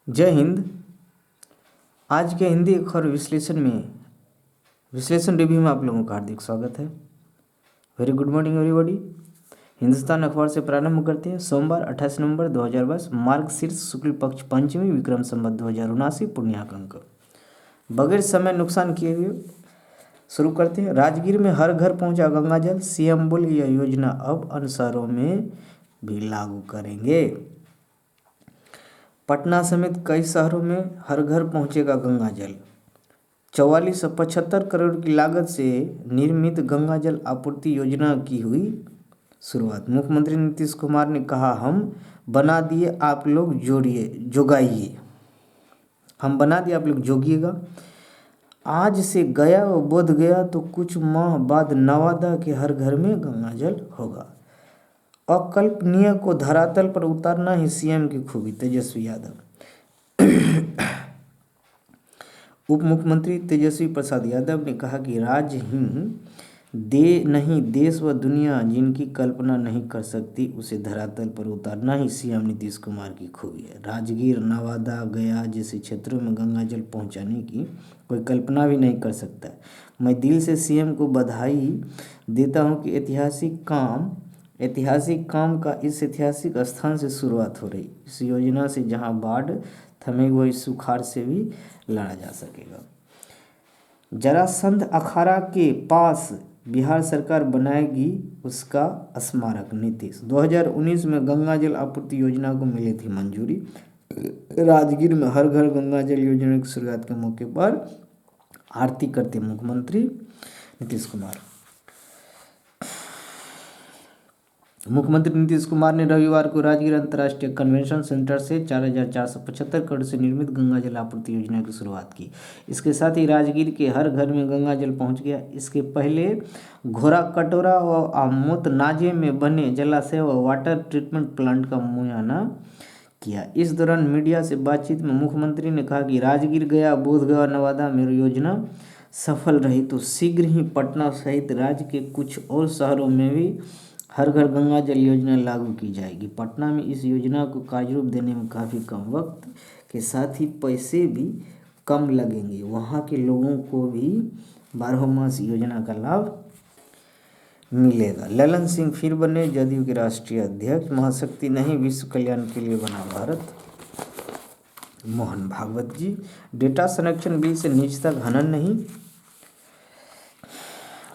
जय हिंद। आज के हिंदी अखबार विश्लेषण रिव्यू में आप लोगों का हार्दिक स्वागत है। Very good morning everybody. Hindustan अखबार से प्रारंभ करते हैं। सोमवार 28 नवंबर 2022, मार्गशीर्ष शुक्ल पक्ष पंचमी, विक्रम संवत 2079, पुण्याक अंक। बगैर समय नुकसान किए हुए शुरू करते हैं। राजगीर में हर घर पहुंचा गंगाजल, सीएम बोले यह योजना अब अन्य शहरों में भी लागू करेंगे। पटना समेत कई शहरों में हर घर पहुंचेगा गंगाजल। 4475 करोड़ की लागत से निर्मित गंगाजल आपूर्ति योजना की हुई शुरुआत। मुख्यमंत्री नीतीश कुमार ने कहा, हम बना दिए आप लोग जोगाइए। हम बना दिए आप लोग जोगिएगा। आज से गया व बोध गया तो कुछ माह बाद नवादा के हर घर में गंगाजल होगा। अकल्पनीय को धरातल पर उतारना ही सीएम की खूबी, तेजस्वी यादव। उप मुख्यमंत्री तेजस्वी प्रसाद यादव ने कहा कि राज्य ही नहीं देश व दुनिया जिनकी कल्पना नहीं कर सकती उसे धरातल पर उतारना ही सीएम नीतीश कुमार की खूबी है। राजगीर, नवादा, गया जैसे क्षेत्रों में गंगाजल पहुंचाने की कोई कल्पना भी नहीं कर सकता। मैं दिल से सीएम को बधाई देता हूं कि ऐतिहासिक काम का इस ऐतिहासिक स्थान से शुरुआत हो रही। इस योजना से जहां बाढ़ थमेगी वही सुखाड़ से भी लड़ा जा सकेगा। जरासंध अखाड़ा के पास बिहार सरकार बनाएगी उसका स्मारक, नीतीश। 2019 में गंगाजल आपूर्ति योजना को मिली थी मंजूरी। राजगीर में हर घर गंगाजल योजना की शुरुआत के मौके पर आरती करते मुख्यमंत्री नीतीश कुमार। मुख्यमंत्री नीतीश कुमार ने रविवार को राजगीर अंतर्राष्ट्रीय कन्वेंशन सेंटर से 4475 करोड़ से निर्मित गंगाजल आपूर्ति योजना की शुरुआत की। इसके साथ ही राजगीर के हर घर में गंगाजल पहुंच गया। इसके पहले घोड़ा कटोरा व आमोद नाजे में बने जलाशय व वाटर ट्रीटमेंट प्लांट का मुआयना किया। इस दौरान मीडिया से बातचीत में मुख्यमंत्री ने कहा कि राजगीर, गया, बोधगया, नवादा में योजना सफल रही तो शीघ्र ही पटना सहित राज्य के कुछ और शहरों में भी हर घर गंगाजल योजना लागू की जाएगी। पटना में इस योजना को कार्यरूप देने में काफ़ी कम वक्त के साथ ही पैसे भी कम लगेंगे। वहाँ के लोगों को भी 12 मास योजना का लाभ मिलेगा। ललन सिंह फिर बने जदयू के राष्ट्रीय अध्यक्ष। महाशक्ति नहीं, विश्व कल्याण के लिए बना भारत। मोहन भागवत जी। डेटा संरक्षण बिल से निजता का हनन नहीं।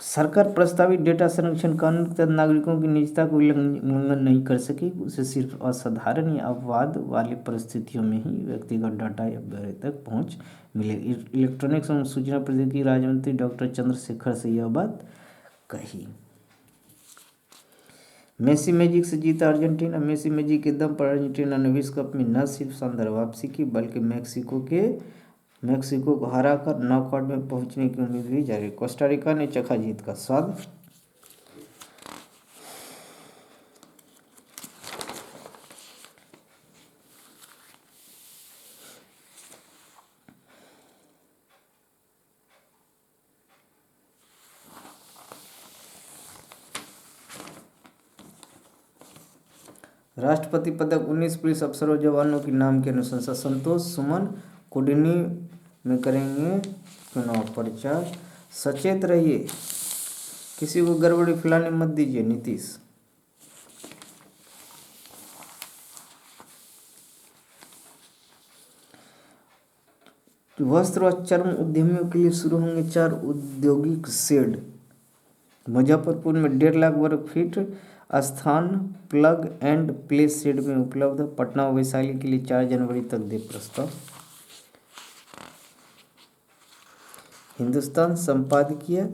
सरकार प्रस्तावित डेटा संरक्षण कानून के तहत नागरिकों की निजता को उल्लंघन नहीं कर सकेगी। उसे सिर्फ असाधारण या अपवाद वाली परिस्थितियों में ही व्यक्तिगत डाटा या ब्यौरे तक पहुंच मिलेगी। इलेक्ट्रॉनिक्स एवं सूचना प्रौद्योगिकी राज्य मंत्री डॉक्टर चंद्रशेखर से यह बात कही। मेसी मैजिक से जीता अर्जेंटीना। मेसी मैजिक के दम पर अर्जेंटीना ने विश्व कप में न सिर्फ शानदार वापसी की बल्कि मैक्सिको को हराकर नॉकआउट में पहुंचने की उम्मीद भी जारी। कोस्टा रिका ने चखा जीत का स्वाद। राष्ट्रपति पदक 19 पुलिस अफसरों जवानों के नाम की अनुशंसा। संतोष सुमन कुडनी में करेंगे चुनाव प्रचार। सचेत रहिए, किसी को गड़बड़ी फैलाने मत दीजिए, नीतीश। वस्त्र व चर्म उद्यमियों के लिए शुरू होंगे 4 औद्योगिक शेड। मुजफ्फरपुर में 1.5 लाख वर्ग फीट स्थान प्लग एंड प्ले शेड में उपलब्ध। पटना व वैशाली के लिए 4 जनवरी तक दे प्रस्ताव। हिंदुस्तान संपादकीय।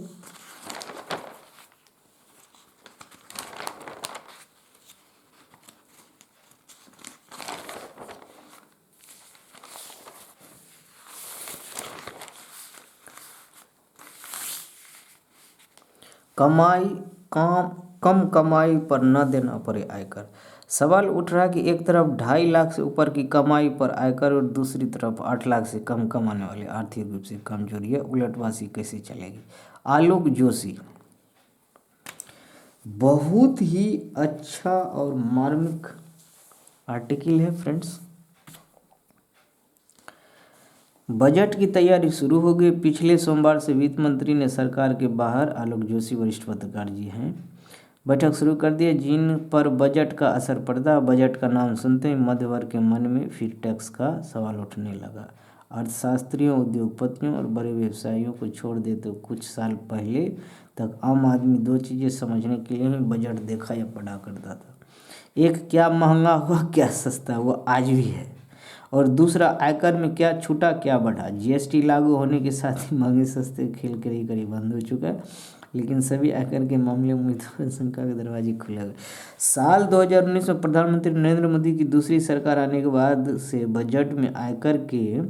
कम कमाई पर न देना पड़े आयकर। सवाल उठ रहा है कि एक तरफ 2.5 लाख से ऊपर की कमाई पर आयकर और दूसरी तरफ 8 लाख से कम कमाने वाले आर्थिक रूप से कमजोर, है उलटवासी कैसे चलेगी। आलोक जोशी। बहुत ही अच्छा और मार्मिक आर्टिकल है फ्रेंड्स। बजट की तैयारी शुरू हो गई। पिछले सोमवार से वित्त मंत्री ने सरकार के बाहर, आलोक जोशी वरिष्ठ पत्रकार जी हैं, बैठक शुरू कर दी है, जिन पर बजट का असर पड़ता है। बजट का नाम सुनते ही मध्य वर्ग के मन में फिर टैक्स का सवाल उठने लगा। अर्थशास्त्रियों, उद्योगपतियों और बड़े व्यवसायियों को छोड़ दे तो कुछ साल पहले तक आम आदमी दो चीज़ें समझने के लिए ही बजट देखा या पढ़ा करता था। एक, क्या महंगा हुआ क्या सस्ता, वो आज भी है। और दूसरा, आयकर में क्या छूटा क्या बढ़ा। जीएसटी लागू होने के साथ ही महंगे सस्ते खेल करीब करीब बंद हो चुका है, लेकिन सभी आयकर के मामले में उम्मीदवार शंका के दरवाजे खुले गए। साल 2019 में प्रधानमंत्री नरेंद्र मोदी की दूसरी सरकार आने के बाद से बजट में आयकर के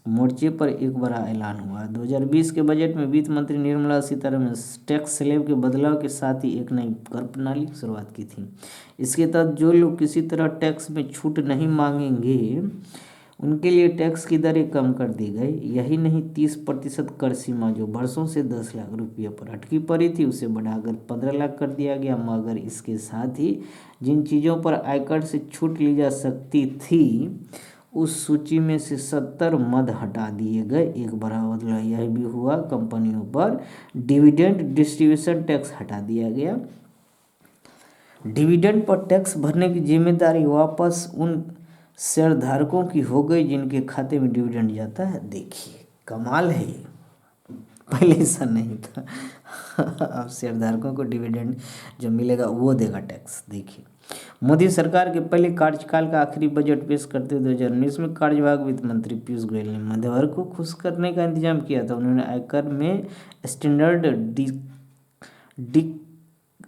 मोर्चे पर एक बड़ा ऐलान हुआ। 2020 के बजट में वित्त मंत्री निर्मला सीतारमण टैक्स स्लैब के बदलाव के साथ ही एक नई कर प्रणाली की शुरुआत की थी। इसके तहत जो लोग किसी तरह टैक्स में छूट नहीं मांगेंगे उनके लिए टैक्स की दरें कम कर दी गई। यही नहीं, 30% कर सीमा जो वर्षों से 10 लाख रुपये पर अटकी पड़ी थी उसे बढ़ाकर 15 लाख कर दिया गया। मगर इसके साथ ही जिन चीज़ों पर आयकर से छूट ली जा सकती थी उस सूची में से 70 मद हटा दिए गए। एक बड़ा बदलाव यह भी हुआ, कंपनियों पर डिविडेंड डिस्ट्रीब्यूशन टैक्स हटा दिया गया। डिविडेंड पर टैक्स भरने की जिम्मेदारी वापस उन शेयरधारकों की हो गई जिनके खाते में डिविडेंड जाता है। देखिए कमाल है ये, पहले ऐसा नहीं था। अब शेयरधारकों को डिविडेंड जो मिलेगा वो देगा टैक्स। देखिए, मोदी सरकार के पहले कार्यकाल का आखिरी बजट पेश करते हुए 2019 में कार्यवाहक वित्त मंत्री पीयूष गोयल ने मध्य वर्ग को खुश करने का इंतजाम किया था। उन्होंने आयकर में स्टैंडर्ड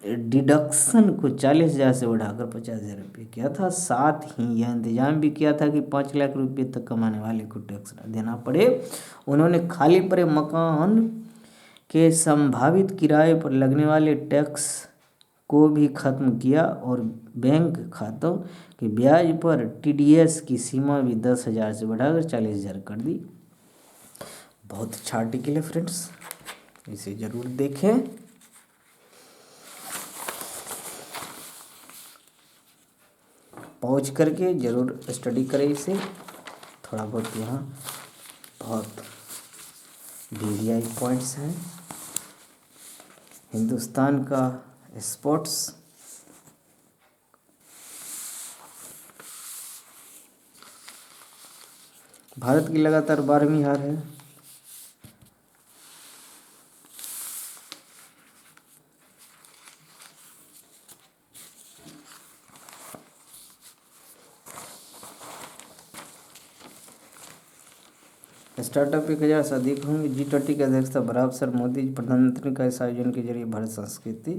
डिडक्शन को 40,000 से बढ़ाकर 50,000 रुपये किया था। साथ ही यह इंतजाम भी किया था कि 5 लाख रुपये तक कमाने वाले को टैक्स न देना पड़े। उन्होंने खाली पड़े मकान के संभावित किराए पर लगने वाले टैक्स को भी खत्म किया और बैंक खातों के ब्याज पर टीडीएस की सीमा भी 10,000 से बढ़ाकर 40,000 कर दी। बहुत अच्छा आर्टिकल है फ्रेंड्स, इसे ज़रूर देखें। पहुँच करके ज़रूर स्टडी करें इसे। थोड़ा बहुत यहाँ बहुत वीवीआई पॉइंट्स हैं। हिंदुस्तान का स्पोर्ट्स, भारत की लगातार 12वीं हार है। स्टार्टअप 1,000 से अधिक होंगे। G20 की अध्यक्षता बराबर सर मोदी प्रधानमंत्री का इस आयोजन के जरिए भारत संस्कृति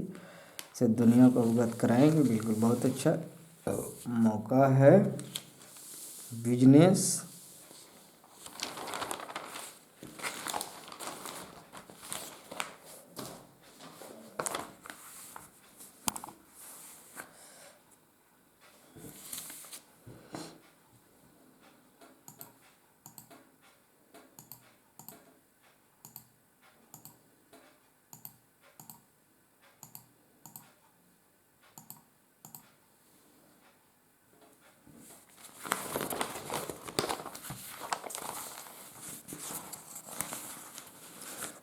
से दुनिया को अवगत कराएंगे। बिल्कुल बहुत अच्छा मौका है। बिजनेस,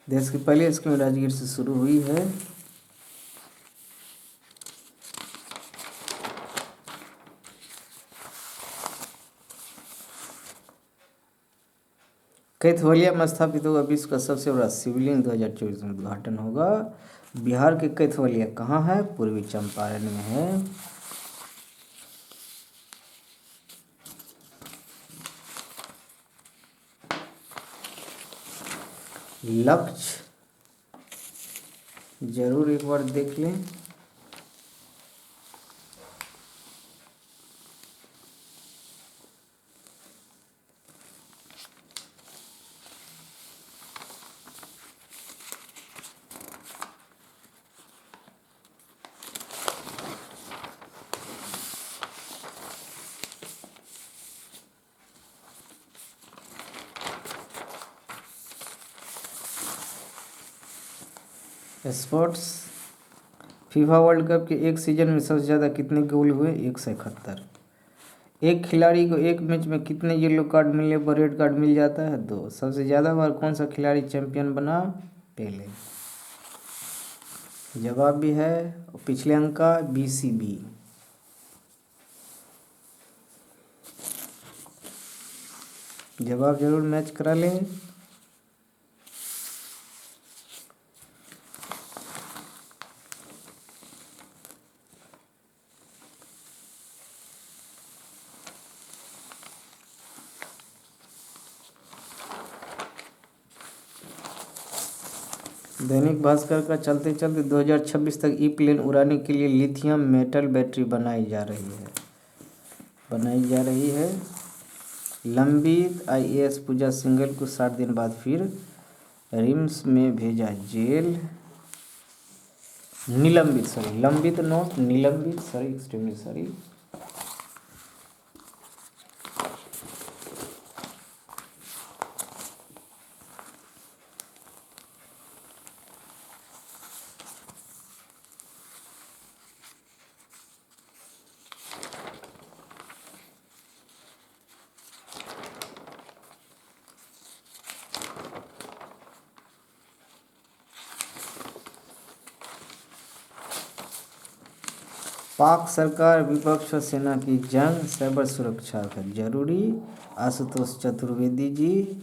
देश की पहली स्कीम राजगीर से शुरू हुई है। कैथवलिया में स्थापित होगा विश्व का सबसे बड़ा शिवलिंग, 2024 में उद्घाटन होगा। बिहार के कैथवलिया कहाँ है? पूर्वी चंपारण में है। लक्ष्य जरूर एक बार देख लें। स्पोर्ट्स, फीफा वर्ल्ड कप के एक सीजन में सबसे ज़्यादा कितने गोल हुए? 171। एक खिलाड़ी को एक मैच में कितने येलो कार्ड मिलने पर रेड कार्ड मिल जाता है? 2। सबसे ज़्यादा बार कौन सा खिलाड़ी चैंपियन बना? पेले। जवाब भी है पिछले अंक का BCB। जवाब जरूर मैच करा लें। दैनिक भास्कर का चलते चलते 2026 तक ई प्लेन उड़ाने के लिए लिथियम मेटल बैटरी बनाई जा रही है। लंबित IAS पूजा सिंघल को 60 दिन बाद फिर रिम्स में भेजा जेल। लंबित नोट निलंबित, सॉरी, एक्सट्रीमली सॉरी। पाक सरकार विपक्ष और सेना की जंग, साइबर सुरक्षा का जरूरी। आशुतोष चतुर्वेदी जी।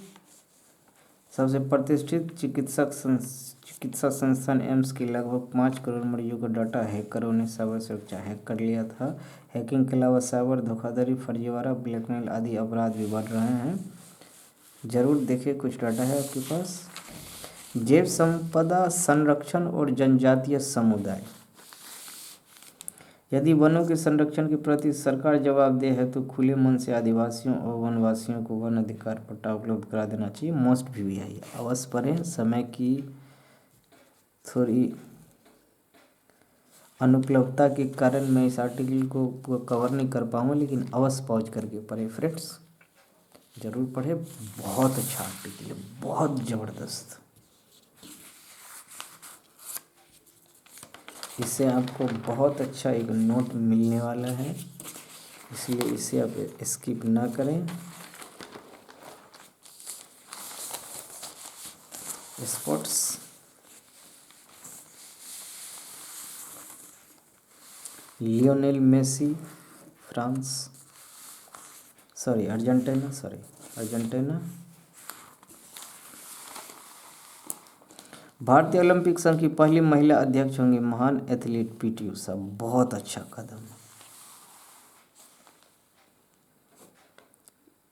सबसे प्रतिष्ठित चिकित्सा संस्थान एम्स की लगभग 5 करोड़ मरीजों का डाटा हैकरों ने साइबर सुरक्षा हैक कर लिया था। हैकिंग के अलावा साइबर धोखाधड़ी, फर्जीवाड़ा, ब्लैकमेल आदि अपराध भी बढ़ रहे हैं। जरूर देखिए, कुछ डाटा है आपके पास। जैव संपदा संरक्षण और जनजातीय समुदाय। यदि वनों के संरक्षण के प्रति सरकार जवाबदेह है तो खुले मन से आदिवासियों और वनवासियों को वन अधिकार पट्टा उपलब्ध करा देना चाहिए। मोस्ट व्यू है ये, अवश्य पढ़ें। समय की थोड़ी अनुपलब्धता के कारण मैं इस आर्टिकल को कवर नहीं कर पाऊँगा, लेकिन अवश्य पहुँच करके पढ़ें फ्रेंड्स, ज़रूर पढ़ें। बहुत अच्छा आर्टिकल है, बहुत ज़बरदस्त। इससे आपको बहुत अच्छा एक नोट मिलने वाला है, इसलिए इसे आप स्किप ना करें। स्पोर्ट्स। Lionel Messi Argentina. भारतीय ओलंपिक संघ की पहली महिला अध्यक्ष होंगी महान एथलीट PT उषा। बहुत अच्छा कदम।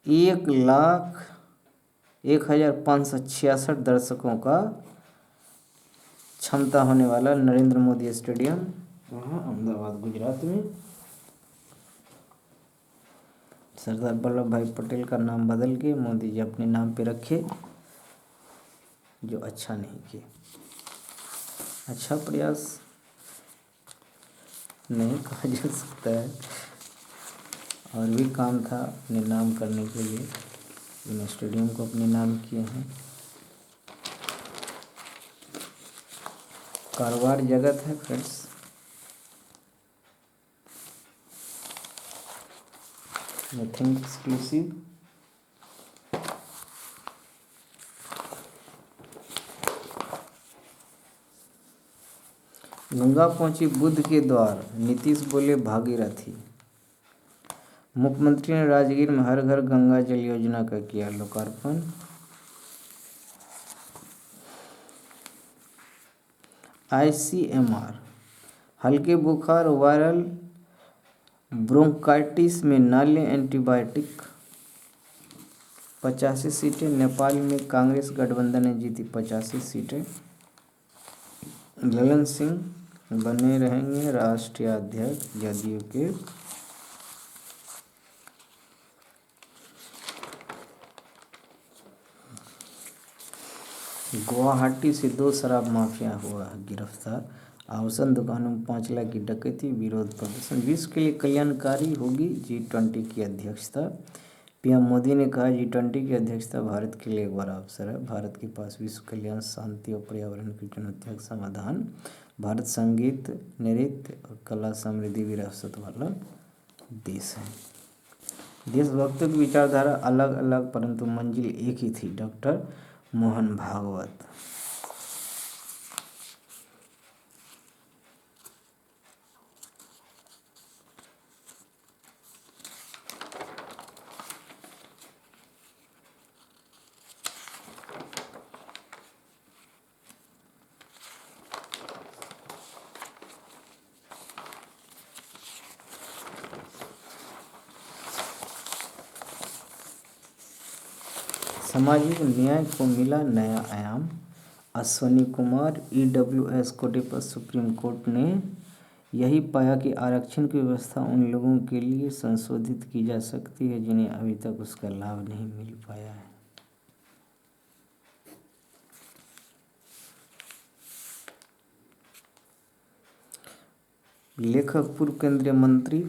1,01,566 दर्शकों का क्षमता होने वाला नरेंद्र मोदी स्टेडियम अहमदाबाद गुजरात में। सरदार वल्लभ भाई पटेल का नाम बदल के मोदी जी अपने नाम पे रखे, जो अच्छा नहीं किए। अच्छा प्रयास नहीं कहा जा सकता है, और भी काम था अपने नाम करने के लिए, इन स्टेडियम को अपने नाम किए हैं। कारोबार जगत है फ्रेंड्स। Nothing exclusive. गंगा पहुंची बुद्ध के द्वार, नीतीश बोले भागीरथी। मुख्यमंत्री ने राजगीर में हर घर गंगा जल योजना का किया लोकार्पण। ICMR हल्के बुखार, वायरल ब्रोंकाइटिस में न लें एंटीबायोटिक। 85 सीटें। नेपाल में कांग्रेस गठबंधन ने जीती 85 सीटें। ललन सिंह बने रहेंगे राष्ट्रीय अध्यक्ष जदयू के। गुवाहाटी से 2 शराब माफिया हुआ गिरफ्तार। आभूषण दुकानों में 5 लाख की डकैती, विरोध प्रदर्शन। विश्व के लिए कल्याणकारी होगी G20 की अध्यक्षता। PM मोदी ने कहा G20 की अध्यक्षता भारत के लिए एक बड़ा अवसर है। भारत के पास विश्व कल्याण, शांति और पर्यावरण की चुनौतियों का समाधान। भारत संगीत, नृत्य और कला समृद्धि विरासत वाला देश है। देशभक्तों की विचारधारा अलग अलग परंतु मंजिल एक ही थी। डॉक्टर मोहन भागवत। सामाजिक न्याय को मिला नया आयाम। अश्वनी कुमार EWS कोटे पर सुप्रीम कोर्ट ने यही पाया कि आरक्षण की व्यवस्था उन लोगों के लिए संशोधित की जा सकती है जिन्हें अभी तक उसका लाभ नहीं मिल पाया है। लेखक पूर्व केंद्रीय मंत्री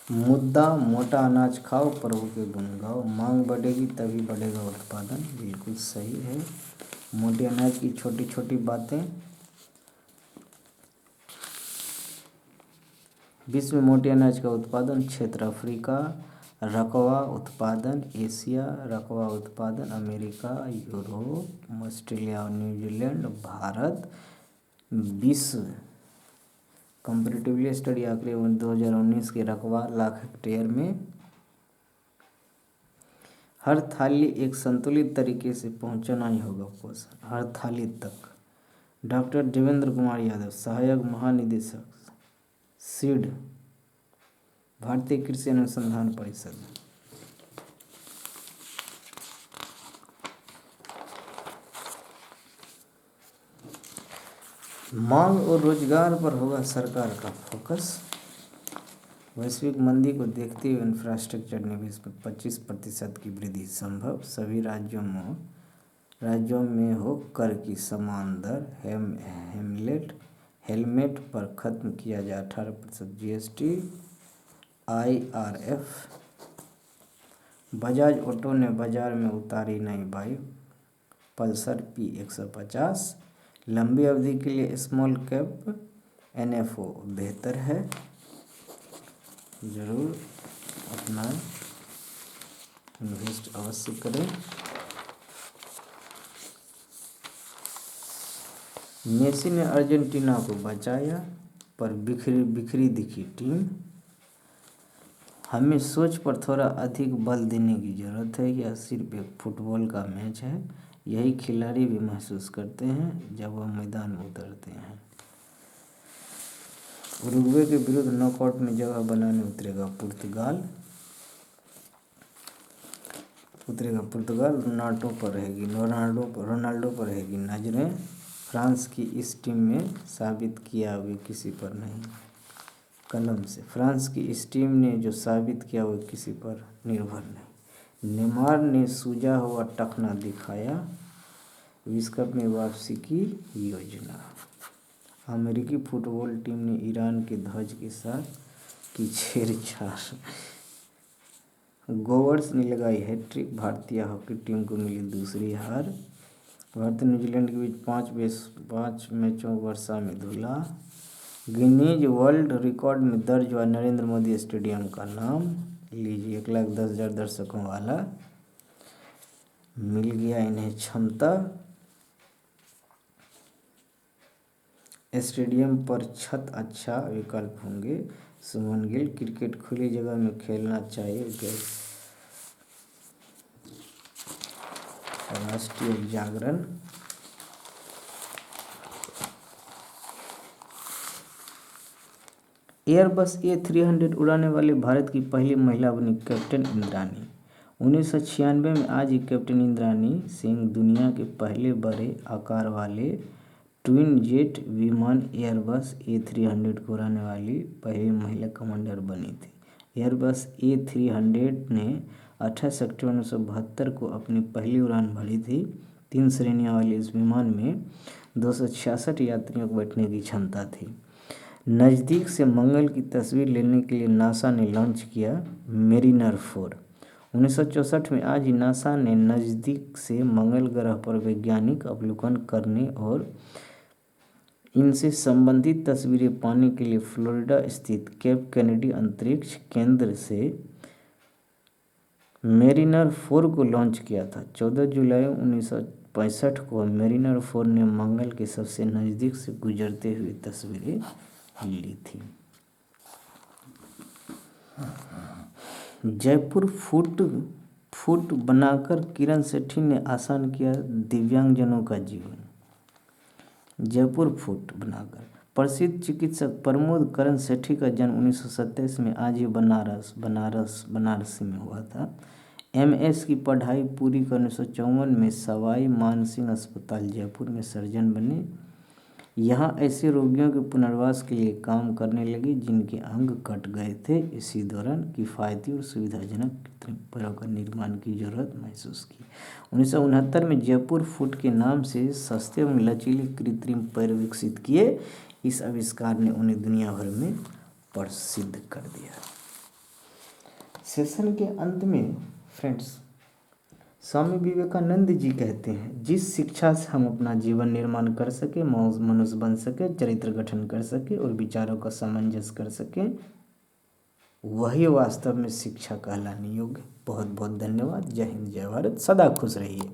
मुद्दा मोटा अनाज खाओ प्रभु के गुण गाओ। मांग बढ़ेगी तभी बढ़ेगा उत्पादन। बिल्कुल सही है। मोटे अनाज की छोटी छोटी बातें। विश्व में मोटे अनाज का उत्पादन क्षेत्र अफ्रीका, रकवा उत्पादन एशिया, रकवा उत्पादन अमेरिका, यूरोप, ऑस्ट्रेलिया और न्यूजीलैंड, भारत। विश्व कंपैरेटिवली स्टडी आंकड़े 2019 के रकबा लाख हेक्टेयर में हर थाली एक संतुलित तरीके से पहुंचना ही होगा पोषण हर थाली तक। डॉक्टर देवेंद्र कुमार यादव, सहायक महानिदेशक सीड, भारतीय कृषि अनुसंधान परिषद। मांग और रोजगार पर होगा सरकार का फोकस। वैश्विक मंदी को देखते हुए इंफ्रास्ट्रक्चर निवेश में 25% की वृद्धि संभव। सभी राज्यों में हो कर की समान दर। हेलमेट पर खत्म किया जाए 18% GST। IRF। बजाज ऑटो ने बाजार में उतारी नई बाइक पल्सर P150। लंबी अवधि के लिए स्मॉल कैप NFO बेहतर है। ज़रूर अपना इन्वेस्ट अवश्य करें। मेसी ने अर्जेंटीना को बचाया पर बिखरी दिखी टीम। हमें सोच पर थोड़ा अधिक बल देने की ज़रूरत है। यह सिर्फ एक फुटबॉल का मैच है। यही खिलाड़ी भी महसूस करते हैं जब वह मैदान में उतरते हैं। उरुग्वे के विरुद्ध नॉकआउट में जगह बनाने उतरेगा पुर्तगाल। रोनाल्डो पर रहेगी नजरें। फ्रांस की इस टीम में साबित किया वे किसी पर नहीं। कलम से फ्रांस की इस टीम ने जो साबित किया वो किसी पर निर्भर नहीं। नेमार ने सूजा हुआ टखना दिखाया। विश्व कप में वापसी की योजना। अमेरिकी फुटबॉल टीम ने ईरान के ध्वज के साथ की छेड़छाड़। गोवर्स ने लगाई हैट्रिक। भारतीय हॉकी टीम को मिली दूसरी हार। भारत और न्यूजीलैंड के बीच 5 मैचों वर्षा में धुला। गिनीज वर्ल्ड रिकॉर्ड में दर्ज हुआ नरेंद्र मोदी स्टेडियम का नाम। लीजिए 1,10,000 दर्शकों वाला मिल गया इन्हें क्षमता। स्टेडियम पर छत अच्छा विकल्प होंगे। सुमन गिल, क्रिकेट खुली जगह में खेलना चाहिए। राष्ट्रीय जागरण। एयरबस A300 उड़ाने वाले भारत की पहली महिला बनी कैप्टन इंद्राणी। 1996 में आज ही कैप्टन इंद्राणी सिंह दुनिया के पहले बड़े आकार वाले ट्विन जेट विमान एयरबस A300 को उड़ाने वाली पहली महिला कमांडर बनी थी। एयरबस A300 ने 28 अक्टूबर 1972 को अपनी पहली उड़ान भरी थी। 3 श्रेणियों वाले इस विमान में 266 यात्रियों को बैठने की क्षमता थी। नज़दीक से मंगल की तस्वीर लेने के लिए नासा ने लॉन्च किया मेरिनर 4। 1964 में आज ही नासा ने नज़दीक से मंगल ग्रह पर वैज्ञानिक अवलोकन करने और इनसे संबंधित तस्वीरें पाने के लिए फ्लोरिडा स्थित केप कैनेडी अंतरिक्ष केंद्र से मेरिनर 4 को लॉन्च किया था। 14 जुलाई 1965 को मेरिनर 4 ने मंगल के सबसे नज़दीक से गुजरते हुए तस्वीरें ली थी। जयपुर फुट बनाकर किरण सेठी ने आसान किया दिव्यांगजनों का जीवन। जयपुर फुट बनाकर प्रसिद्ध चिकित्सक प्रमोद करण सेठी का जन्म 1927 में आज ही बनारसी में हुआ था। MS की पढ़ाई पूरी कर 1954 में सवाई मानसिंह अस्पताल जयपुर में सर्जन बने। यहाँ ऐसे रोगियों के पुनर्वास के लिए काम करने लगे जिनके अंग कट गए थे। इसी दौरान किफ़ायती और सुविधाजनक कृत्रिम पैरों का निर्माण की जरूरत महसूस की। 1969 में जयपुर फुट के नाम से सस्ते एवं लचीले कृत्रिम पैर विकसित किए। इस आविष्कार ने उन्हें दुनिया भर में प्रसिद्ध कर दिया। सेशन के अंत में फ्रेंड्स स्वामी विवेकानंद जी कहते हैं, जिस शिक्षा से हम अपना जीवन निर्माण कर सके, मनुष्य बन सके, चरित्र गठन कर सके और विचारों का सामंजस्य कर सके, वही वास्तव में शिक्षा कहलाने योग्य। बहुत बहुत धन्यवाद। जय हिंद, जय भारत। सदा खुश रहिए।